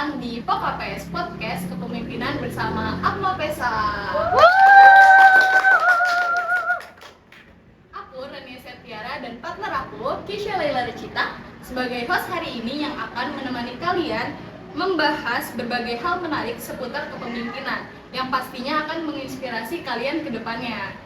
datang di POKAPES Podcast Kepemimpinan bersama Akma Pesa. Aku Rania Septiara dan partner aku Kisha Laila Recita sebagai host hari ini yang akan menemani kalian membahas berbagai hal menarik seputar kepemimpinan yang pastinya akan menginspirasi kalian ke depannya.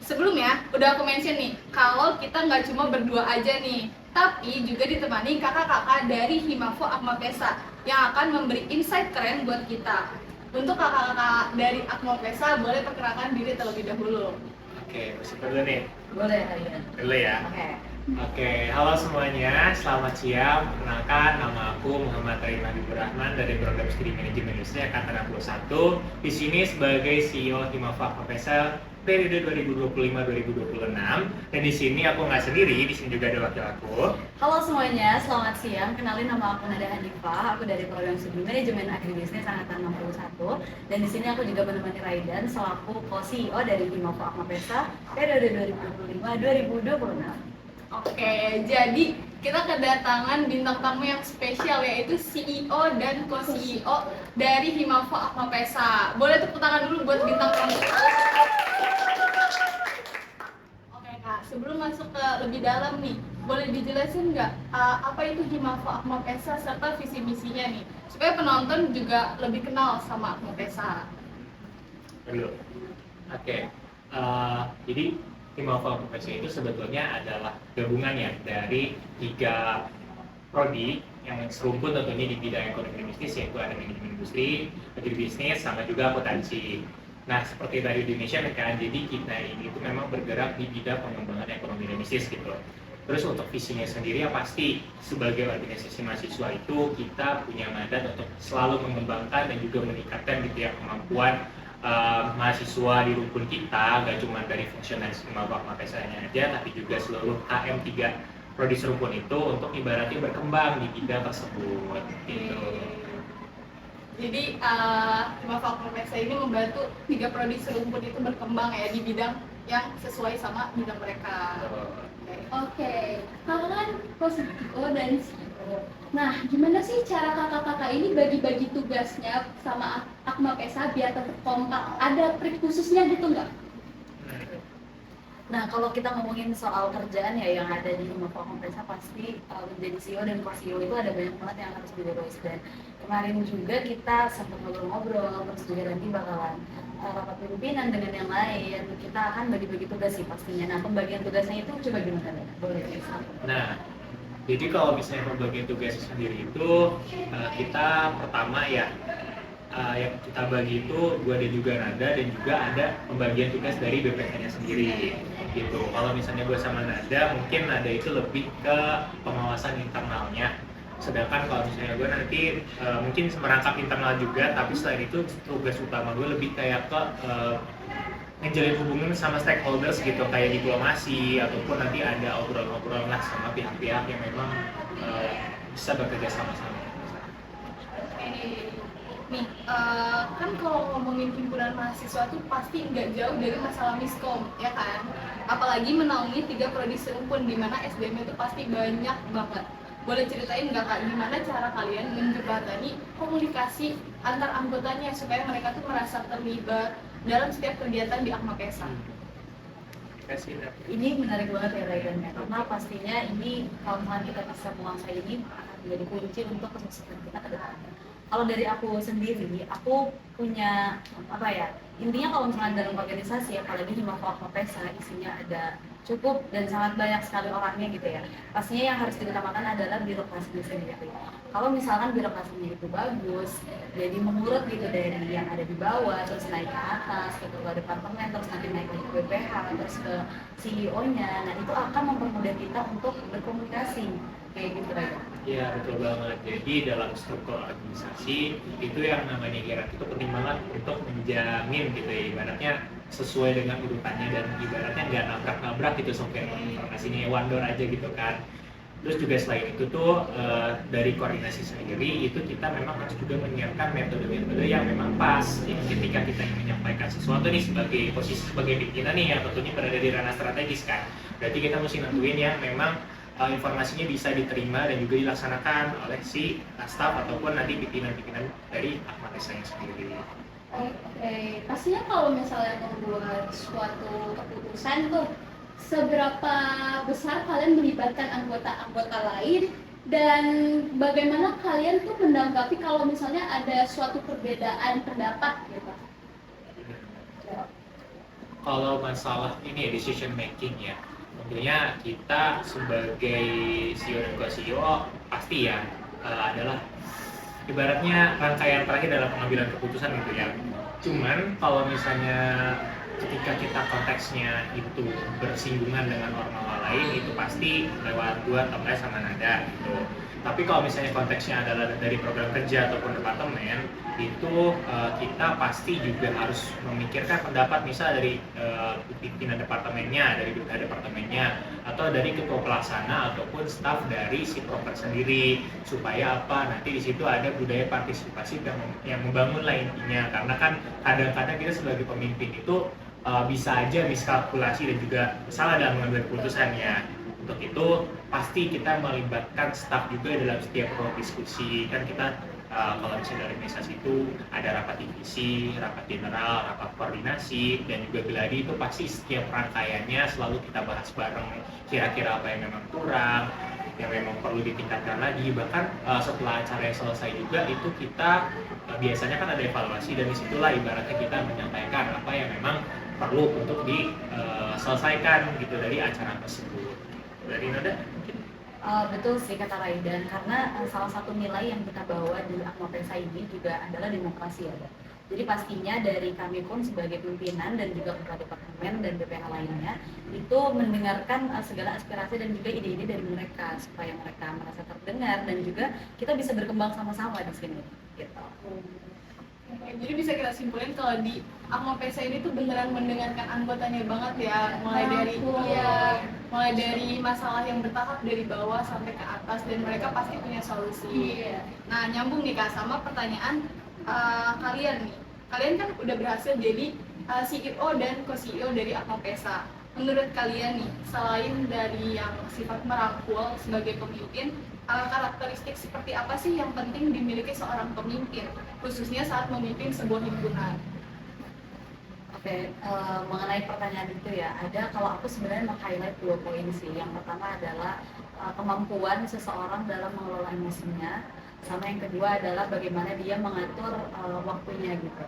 Sebelumnya, udah aku mention nih, kalau kita nggak cuma berdua aja nih, tapi juga ditemani kakak-kakak dari Himafo Akma Pesa yang akan memberi insight keren buat kita. Untuk kakak-kakak dari Akma Pesa, boleh perkenalkan diri terlebih dahulu. Oke, bersifat dulu nih. Boleh kalian. Dulu ya. Oke, halo semuanya, selamat siang. Perkenalkan, nama aku Muhammad Rahim Habibur Rahman dari Program Studi Manajemen Industri Angkatan 61. Di sini sebagai CEO Himafo Akma Pesa periode 2025-2026. Dan di sini aku nggak sendiri, di sini juga ada wakil aku. Halo semuanya, selamat siang. Kenalin, nama aku Nada Hanifah. Aku dari Program Studi Manajemen Agribisnis Angkatan 61. Dan di sini aku juga menemani Raidan selaku co-CEO dari Himafo Akma Pesa periode 2025-2026. Oke, jadi kita kedatangan bintang tamu yang spesial, yaitu CEO dan co-CEO dari Himafo Akma Pesa. Boleh tepuk tangan dulu buat bintang tamu. Oke Kak, sebelum masuk ke lebih dalam nih, boleh dijelasin nggak apa itu Himafo Akma Pesa serta visi misinya nih, supaya penonton juga lebih kenal sama Akma Pesa. Dulu. Oke, jadi Himafo Akma Pesa itu sebetulnya adalah gabungan ya dari 3 prodi yang serumpun tentunya di bidang ekonomi dan bisnis, yaitu ada manajemen industri, agribisnis, sama juga akuntansi. Nah, seperti tadi di Indonesia kan, jadi kita ini itu memang bergerak di bidang pengembangan ekonomi dan bisnis gitu. Terus untuk visinya sendiri ya pasti sebagai organisasi mahasiswa itu kita punya mandat untuk selalu mengembangkan dan juga meningkatkan gitu ya kemampuan mahasiswa di rumpun kita, gak cuma dari fungsionaris Himafo Akma Pesanya aja, tapi juga seluruh HM3 prodi serumpun itu untuk ibaratnya berkembang di bidang tersebut gitu. Jadi Himafo Akma Pesa ini membantu 3 prodi serumpun itu berkembang ya di bidang yang sesuai sama bidang mereka. Oke, kakak kan co-CEO dan CEO. Nah, gimana sih cara kakak-kakak ini bagi-bagi tugasnya sama Akma Pesa biar tetap kompak? Ada trik khususnya gitu nggak? Nah, kalau kita ngomongin soal kerjaan ya yang ada di Himafo Akma Pesa, pasti menjadi CEO dan co-CEO itu ada banyak banget yang harus diurus. Dan kemarin juga kita sempat ngobrol-ngobrol, terus juga nanti bakalan rapat pimpinan dengan yang lain. Kita akan bagi-bagi tugas sih pastinya. Nah, pembagian tugasnya itu coba gimana? Boleh Lisa? Nah, jadi kalau misalnya pembagian tugas sendiri itu kita pertama ya yang kita bagi itu gua dan juga Nada, dan juga ada pembagian tugas dari BPK-nya sendiri gitu. Kalau misalnya gua sama Nada, mungkin Nada itu lebih ke pengawasan internalnya, sedangkan kalau misalnya gue nanti mungkin merangkap internal juga, tapi selain itu tugas utama gue lebih kayak ke ngejalin hubungan sama stakeholders gitu, kayak diplomasi ataupun nanti ada obrolan-obrolan lah sama pihak-pihak yang memang bisa bekerja sama-sama. Nih, kan kalau ngomongin himpunan mahasiswa tuh pasti nggak jauh dari masalah miskom, ya kan? Apalagi menaungi 3 prodi serumpun, di mana SDM itu pasti banyak banget. Boleh ceritain nggak Kak, gimana cara kalian menjembatani komunikasi antar anggotanya supaya mereka tuh merasa terlibat dalam setiap kegiatan di Akma Pesa? Ini menarik banget ya Raidan, karena pastinya ini kalau misalnya kita bisa menguasai ini akan menjadi kunci untuk kesuksesan kita ke depan. Kalau dari aku sendiri, aku punya apa ya, intinya kalau misalnya dalam organisasi, apalagi Himafo Akma Pesa, isinya ada cukup dan sangat banyak sekali orangnya gitu ya. Pastinya yang harus diutamakan adalah birokrasinya sendiri. Kalau misalkan birokrasinya itu bagus, jadi mengurut gitu dari yang ada di bawah, terus naik ke atas, ke ketua departemen, terus nanti naik ke BPH, terus ke CEO-nya, nah itu akan mempermudah kita untuk berkomunikasi kayak gitu aja. Iya, betul banget. Jadi dalam struktur organisasi itu yang namanya hierarki itu penting banget untuk menjamin gitu ya, ibaratnya sesuai dengan urutannya dan ibaratnya nggak nabrak-nabrak gitu sampai informasinya one door aja gitu kan. Terus juga selain itu tuh dari koordinasi sendiri itu kita memang harus juga menyiapkan metode-metode yang memang pas. Jadi ketika kita ingin menyampaikan sesuatu nih sebagai posisi sebagai pimpinan nih yang tentunya berada di ranah strategis kan, berarti kita mesti nentuin yang memang informasinya bisa diterima dan juga dilaksanakan oleh si staff ataupun nanti pimpinan-pimpinan dari Ahmad Esa sendiri. Oke, pastinya kalau misalnya membuat suatu keputusan tuh, seberapa besar kalian melibatkan anggota-anggota lain dan bagaimana kalian tuh menanggapi kalau misalnya ada suatu perbedaan pendapat gitu? Kalau masalah ini ya, decision making ya, tentunya kita sebagai CEO dan co-CEO pasti ya adalah ibaratnya rangkaian terakhir dalam pengambilan keputusan gitu ya. Cuman kalau misalnya ketika kita konteksnya itu bersinggungan dengan orang lain, itu pasti lewat dua atau sama nada gitu. Tapi kalau misalnya konteksnya adalah dari program kerja ataupun departemen, itu kita pasti juga harus memikirkan pendapat misal dari pimpinan departemennya, dari bidang departemennya, atau dari ketua pelaksana ataupun staf dari si proker sendiri, supaya apa nanti di situ ada budaya partisipasi yang membangun lah intinya. Karena kan kadang-kadang kita sebagai pemimpin itu bisa aja miskalkulasi dan juga salah dalam mengambil keputusan ya. Untuk itu pasti kita melibatkan staf juga dalam setiap diskusi. Kan kita kalau misalnya dari organisasi itu ada rapat divisi, rapat general, rapat koordinasi, dan juga geladi, itu pasti setiap rangkaiannya selalu kita bahas bareng kira-kira apa yang memang kurang, yang memang perlu ditingkatkan lagi. Bahkan setelah acara yang selesai juga itu kita biasanya kan ada evaluasi, dan disitulah ibaratnya kita menyampaikan apa yang memang perlu untuk diselesaikan gitu dari acara tersebut. Dari Nada? Betul sih kata Raidan, karena salah satu nilai yang kita bawa di Ahmad Esa ini juga adalah demokrasi ya. Jadi pastinya dari kami pun sebagai pimpinan dan juga kepala departemen dan BPH lainnya itu mendengarkan segala aspirasi dan juga ide-ide dari mereka supaya mereka merasa terdengar dan juga kita bisa berkembang sama-sama di sini gitu. Jadi bisa kita simpulin kalau di Ahmad Esa ini tuh beneran mendengarkan anggotanya banget ya, mulai dari masalah yang bertahap dari bawah sampai ke atas, dan mereka pasti punya solusi. Nah, nyambung nih Kak sama pertanyaan kalian nih. Kalian kan udah berhasil jadi CEO dan co-CEO dari Ahmad Esa. Menurut kalian nih, selain dari yang sifat merangkul sebagai pemimpin, karakteristik seperti apa sih yang penting dimiliki seorang pemimpin, khususnya saat memimpin sebuah himpunan? Oke, mengenai pertanyaan itu ya, ada kalau aku sebenarnya meng-highlight 2 poin sih. Yang pertama adalah kemampuan seseorang dalam mengelola emosinya, sama yang kedua adalah bagaimana dia mengatur waktunya gitu.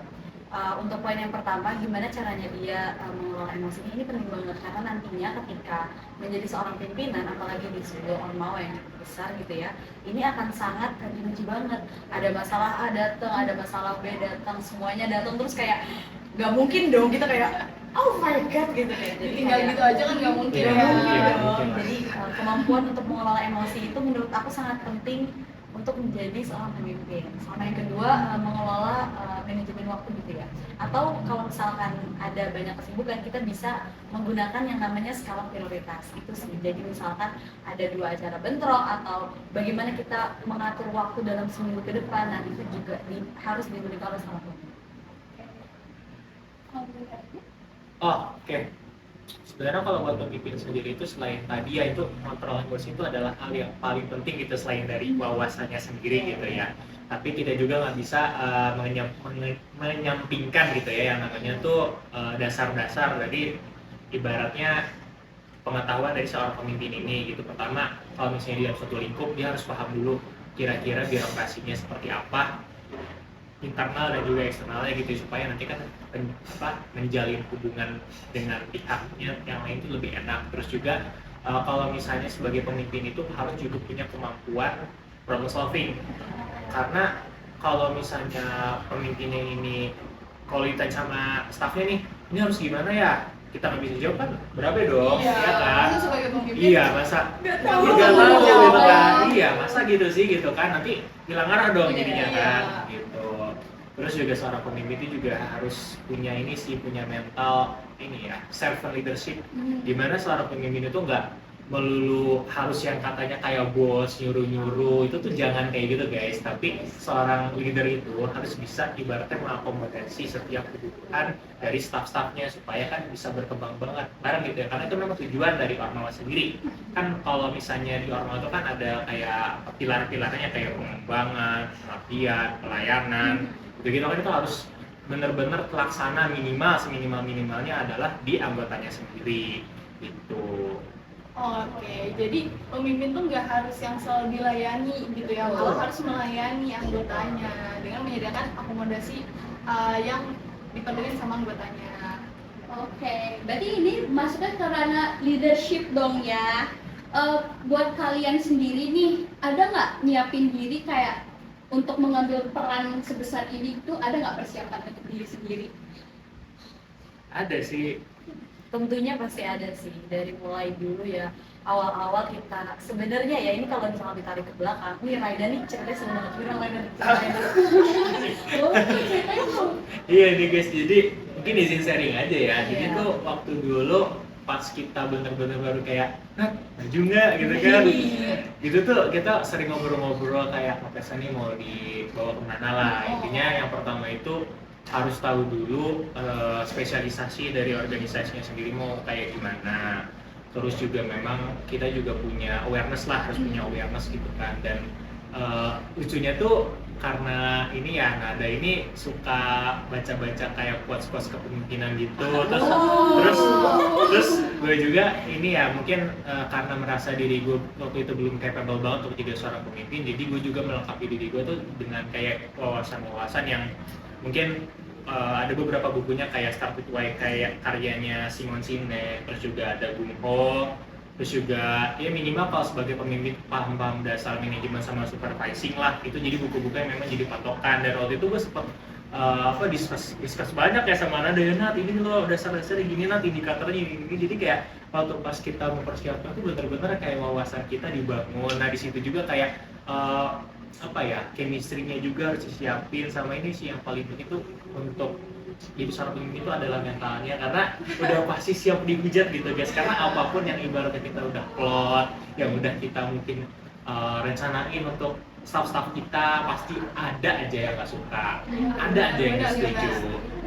Untuk poin yang pertama, gimana caranya dia mengelola emosinya, ini penting banget karena nantinya ketika menjadi seorang pimpinan, apalagi di sebuah ormawa yang cukup besar gitu ya, ini akan sangat diuji banget. Ada masalah A datang, ada masalah B datang, semuanya datang terus kayak nggak mungkin dong kita kayak oh my god gitu ya. Jadi Tinggal gitu aja kan nggak mungkin nggak ya. mungkin dong. Mungkin. Jadi kemampuan untuk mengelola emosi itu menurut aku sangat penting untuk menjadi seorang pemimpin. Sama yang kedua, mengelola manajemen waktu gitu ya. Atau kalau misalkan ada banyak kesibukan, kita bisa menggunakan yang namanya skala prioritas. Itu sih. Jadi misalkan ada 2 acara bentrok atau bagaimana kita mengatur waktu dalam seminggu ke depan, nah itu juga harus dimiliki oleh seorang pemimpin. Oke. Sebenarnya kalau buat pemimpin sendiri itu selain tadi ya itu kontrol emosi itu adalah hal yang paling penting gitu selain dari wawasannya sendiri gitu ya. Tapi kita juga nggak bisa menyampingkan gitu ya yang namanya tuh dasar-dasar. Jadi ibaratnya pengetahuan dari seorang pemimpin ini gitu. Pertama, kalau misalnya di dalam suatu lingkup dia harus paham dulu kira-kira birokrasinya seperti apa, internal dan juga eksternalnya gitu, supaya nanti kan menjalin hubungan dengan pihaknya yang lain itu lebih enak. Terus juga kalau misalnya sebagai pemimpin itu harus juga punya kemampuan problem solving, karena kalau misalnya pemimpinnya ini kalau ditanya sama staffnya nih ini harus gimana ya, kita nggak bisa jawab kan berapa dong, Iya, ya kan? masa sebagai pemimpin Iya, masa nggak tahu. nggak tahu gitu kan? Iya. Iya, masa gitu sih gitu kan? Nanti hilang arah dong jadinya Iya. kan, gitu. Terus juga seorang pemimpin itu juga harus punya ini sih, punya mental ini ya, servant leadership. Dimana seorang pemimpin itu nggak melulu harus yang katanya kayak bos nyuruh-nyuruh, itu tuh jangan kayak gitu guys. Tapi seorang leader itu harus bisa ibaratnya mengakomodasi setiap kebutuhan dari staff-staffnya supaya kan bisa berkembang banget bareng gitu ya, karena itu memang tujuan dari Ormawa sendiri kan. Kalau misalnya di Ormawa itu kan ada kayak pilar-pilarnya kayak pengembangan, pelatihan, pelayanan begitu kan, itu harus benar-benar terlaksana minimal seminimal-minimalnya adalah di anggotanya sendiri gitu. Oke, jadi pemimpin tuh nggak harus yang selalu dilayani gitu ya, malah harus melayani anggotanya dengan menyediakan akomodasi yang diperlukan sama anggotanya. Oke, berarti ini masuknya ke ranah leadership dong ya. Buat kalian sendiri nih, ada nggak nyiapin diri kayak untuk mengambil peran sebesar ini tuh, ada nggak persiapan untuk diri sendiri? Ada sih. Tentunya pasti ada sih, dari mulai dulu ya awal-awal kita sebenarnya ya, ini kalau misalnya ditarik ke belakang, ini Raida nih ceritanya seru banget, bilang Raida Iya nih guys, jadi mungkin izin sharing aja ya. Jadi Iya. tuh waktu dulu pas kita bener-bener baru kayak, Nat, maju nggak gitu kan? Gitu tuh kita sering ngobrol-ngobrol kayak Mapesa nih mau dibawa kemana lah. Intinya yang pertama itu harus tahu dulu spesialisasi dari organisasinya sendiri mau kayak gimana. Terus juga memang kita juga punya awareness lah, harus punya awareness gitu kan. Dan lucunya tuh karena ini ya Nada ini suka baca-baca kayak quotes-quotes kepemimpinan gitu, terus gue juga ini ya mungkin karena merasa diri gue waktu itu belum capable banget untuk jadi seorang pemimpin, jadi gue juga melengkapi diri gue tuh dengan kayak wawasan-wawasan yang mungkin ada beberapa bukunya kayak Start With Why kayak karyanya Simon Sinek, terus juga ada Gung Ho, terus juga ya minimal kalau sebagai pemimpin paham-paham dasar manajemen sama supervising lah, itu jadi buku-buku yang memang jadi patokan. Dan waktu itu gue sempat discuss banyak ya sama Nada, ya Nat ini loh dasar-dasarnya gini, Nat indikatornya ini. Jadi kayak waktu pas kita mempersiapkan tuh bener-bener kayak wawasan kita dibangun. Nah di situ juga kayak apa ya, chemistry-nya juga harus disiapin. Sama ini sih yang paling penting tuh untuk jadi seorang pemimpin itu adalah mentalnya, karena udah pasti siap dihujat gitu guys. Karena apapun yang ibaratnya kita udah plot, yang udah kita mungkin rencanain untuk staff-staff kita, pasti ada aja yang nggak suka, ada aja yang nggak setuju.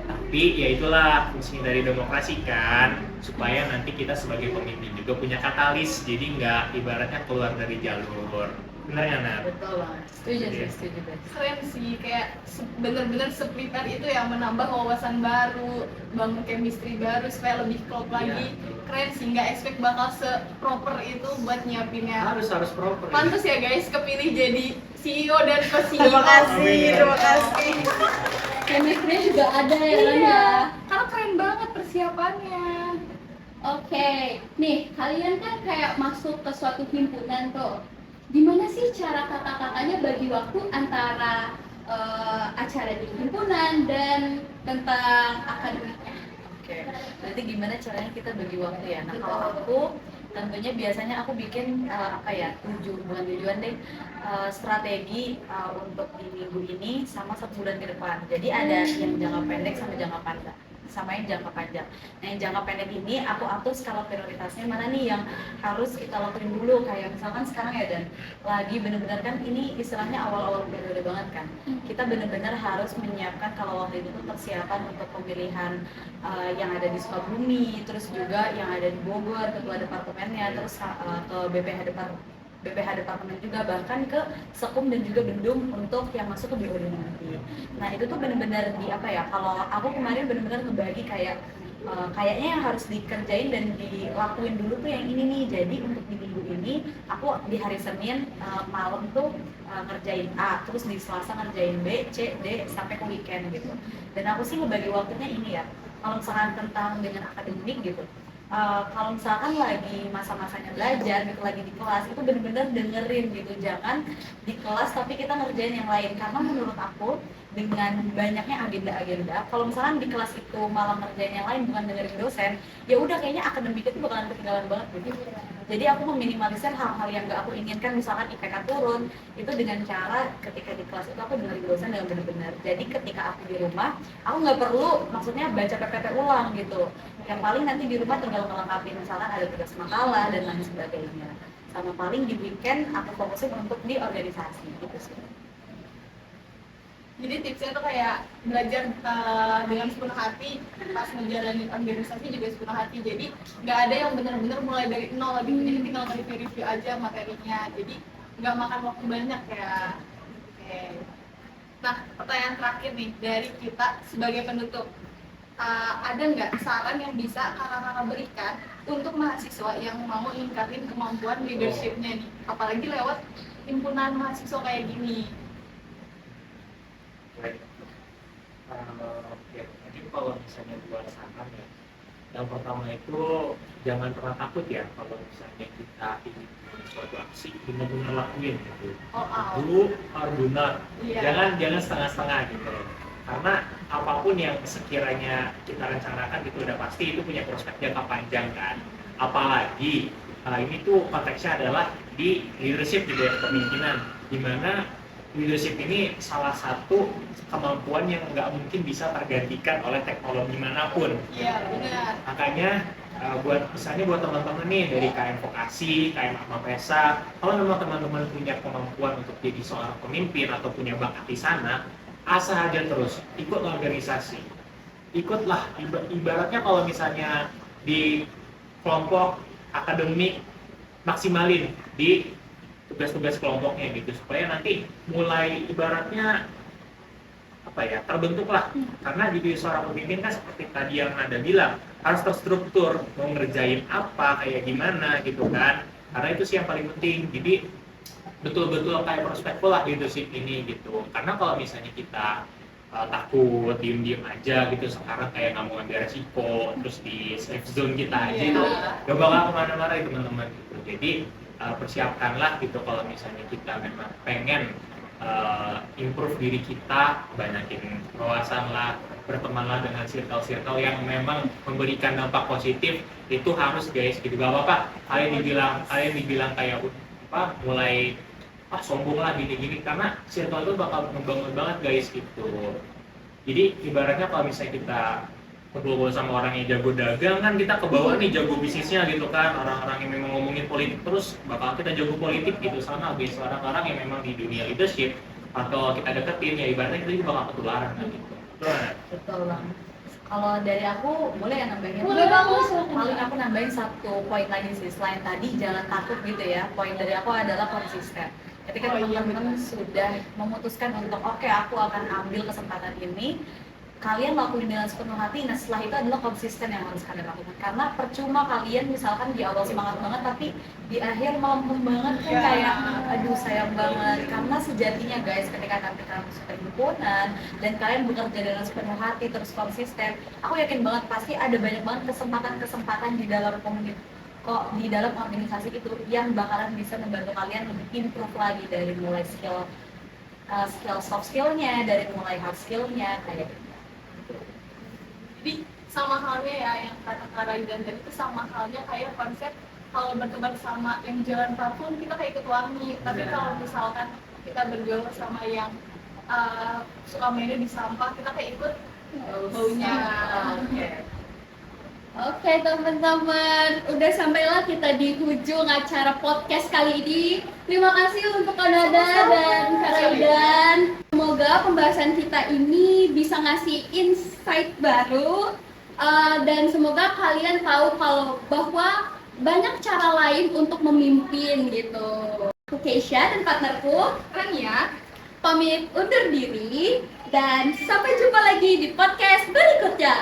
Tapi ya itulah fungsinya dari demokrasi kan, supaya nanti kita sebagai pemimpin juga punya katalis, jadi nggak ibaratnya keluar dari jalur. Bener ya Nat? Betul banget, setuju sih, setuju guys. Keren sih, kayak bener-bener se-prepare itu ya, menambah wawasan baru, bangun chemistry baru supaya lebih klop lagi. Keren sih, nggak expect bakal se-proper itu buat nyiapinnya. Harus proper. Pantes ya guys, kepilih jadi CEO dan co-CEO. Terima kasih, terima kasih. Chemistry juga ada ya kan ya. Karena keren banget persiapannya. Oke, nih kalian kan kayak masuk ke suatu himpunan tuh. Gimana sih cara kakak-kakaknya bagi waktu antara acara di himpunan dan tentang akademiknya? Oke, berarti gimana caranya kita bagi waktu ya? Nah kalau aku tentunya biasanya aku bikin bukan tujuan deh, strategi untuk di minggu ini sama 1 bulan ke depan. Jadi ada yang jangka pendek sama jangka panjang, sama yang jangka panjang. Nah yang jangka pendek ini aku atur skala prioritasnya mana nih yang harus kita lakuin dulu. Kayak misalkan sekarang ya, dan lagi bener-bener kan ini istilahnya awal-awal periode banget kan, kita bener-bener harus menyiapkan kalau waktu itu tuh persiapan untuk pemilihan yang ada di Sukabumi, terus juga yang ada di Bogor, ketua departemennya, terus ke BPH departemen juga, bahkan ke Sekum dan juga Bendum untuk yang masuk ke BOD nanti. Nah itu tuh benar-benar di apa ya, kalau aku kemarin benar-benar ngebagi kayak kayaknya yang harus dikerjain dan dilakuin dulu tuh yang ini nih. Jadi untuk di minggu ini aku di hari Senin malam tuh ngerjain A, terus di Selasa ngerjain B, C, D sampai ke weekend gitu. Dan aku sih ngebagi waktunya ini ya, kalau misalkan tentang dengan akademik gitu, kalau misalkan lagi masa-masanya belajar gitu, lagi di kelas, itu bener-bener dengerin gitu, jangan di kelas tapi kita ngerjain yang lain. Karena menurut aku dengan banyaknya agenda-agenda, kalau misalkan di kelas itu malah ngerjain yang lain bukan dengerin dosen, ya udah kayaknya akademik itu bakalan ketinggalan banget gitu. Jadi aku meminimalisir hal-hal yang gak aku inginkan, misalkan IPK turun, itu dengan cara ketika di kelas itu aku dengerin dosen dengan benar-benar. Jadi ketika aku di rumah, aku nggak perlu maksudnya baca PPT ulang gitu. Yang paling nanti di rumah tinggal melengkapi misalkan ada tugas makalah dan lain sebagainya. Sama paling di weekend aku fokusin untuk di organisasi gitu sih. Jadi tipsnya tuh kayak belajar dengan sepenuh hati, pas menjalani organisasi juga sepenuh hati. Jadi nggak ada yang benar-benar mulai dari nol lagi, jadi tinggal review aja materinya. Jadi nggak makan waktu banyak ya. Oke. Nah, pertanyaan terakhir nih dari kita sebagai penutup. Ada nggak saran yang bisa kakak-kakak berikan untuk mahasiswa yang mau ningkatin kemampuan leadership-nya nih, apalagi lewat himpunan mahasiswa kayak gini? Baik. Ya, jadi kalau misalnya buat saran ya, yang pertama itu jangan pernah takut ya kalau misalnya kita ingin suatu aksi benar-benar lakuin gitu. Do or do not. Iya. Jangan setengah-setengah gitu. Karena apapun yang sekiranya kita rencanakan itu udah pasti itu punya prospek jangka panjang kan. Apalagi ini tuh konteksnya adalah di leadership juga kepemimpinan, di mana leadership ini salah satu kemampuan yang nggak mungkin bisa tergantikan oleh teknologi manapun. Iya, benar. Makanya buat misalnya buat teman-teman nih dari KM Vokasi, KM Mapesa, kalau memang teman-teman punya kemampuan untuk jadi seorang pemimpin atau punya bakat di sana, asah aja terus, ikut organisasi. Ikutlah, ibaratnya kalau misalnya di kelompok akademik, maksimalin di tugas-tugas kelompoknya gitu supaya nanti mulai ibaratnya apa ya terbentuklah, karena jadi seorang pemimpin kan seperti tadi yang Nada bilang harus terstruktur, mau ngerjain apa kayak gimana gitu kan, karena itu sih yang paling penting. Jadi betul-betul kayak prospektif lah leadership ini gitu, karena kalau misalnya kita takut diem-diem aja gitu sekarang kayak nggak mau ambil resiko terus di safe zone kita aja itu gak bakal kemana-mana ya teman-teman gitu. Jadi persiapkanlah gitu kalau misalnya kita memang pengen improve diri kita, banyakin wawasan lah, bertemanlah dengan circle-circle yang memang memberikan dampak positif. Itu harus guys gitu, gak apa-apa kalian dibilang kayak apa mulai sombong lah gini-gini, karena circle itu bakal membangun banget guys gitu. Jadi ibaratnya kalau misalnya kita bergaul sama orang yang jago dagang kan kita ke bawah nih jago bisnisnya gitu kan, orang-orang yang memang ngomongin politik terus bakal kita jago politik gitu, sama guys orang-orang yang memang di dunia leadership atau kita deketin ya ibaratnya kita juga bakal ketularan kan gitu. Betul banget. Kalau dari aku boleh ya nambahin? Boleh banget. Paling aku nambahin satu poin lagi sih, selain tadi jangan takut gitu ya. Poin dari aku adalah konsisten. Ketika teman-teman sudah memutuskan untuk oke, aku akan ambil kesempatan ini, kalian lakuin dengan sepenuh hati. Nah setelah itu adalah konsisten yang harus kalian lakukan, karena percuma kalian misalkan di awal semangat banget tapi di akhir melempem banget kan kayak aduh sayang banget. Karena sejatinya guys, ketika nanti kalian masuk ke himpunan dan kalian bekerja dengan sepenuh hati terus konsisten, aku yakin banget pasti ada banyak banget kesempatan di dalam di dalam organisasi itu yang bakalan bisa membantu kalian lebih improve lagi, dari mulai skill soft skillnya, dari mulai hard skillnya kayak gitu. Jadi sama halnya ya yang kata Kak Raidan tadi, itu sama halnya kayak konsep kalau berteman sama yang jalan parfum kita kayak ikut wangi, tapi kalau misalkan kita bergaul sama yang suka mainnya di sampah kita kayak ikut baunya. Oke teman-teman, udah sampailah kita di ujung acara podcast kali ini. Terima kasih untuk Kak Nada dan Kak Raidan. Semoga pembahasan kita ini bisa ngasih insight baru, dan semoga kalian tahu kalau bahwa banyak cara lain untuk memimpin gitu. Aku Keisha dan partnerku Rania pamit undur diri dan sampai jumpa lagi di podcast berikutnya.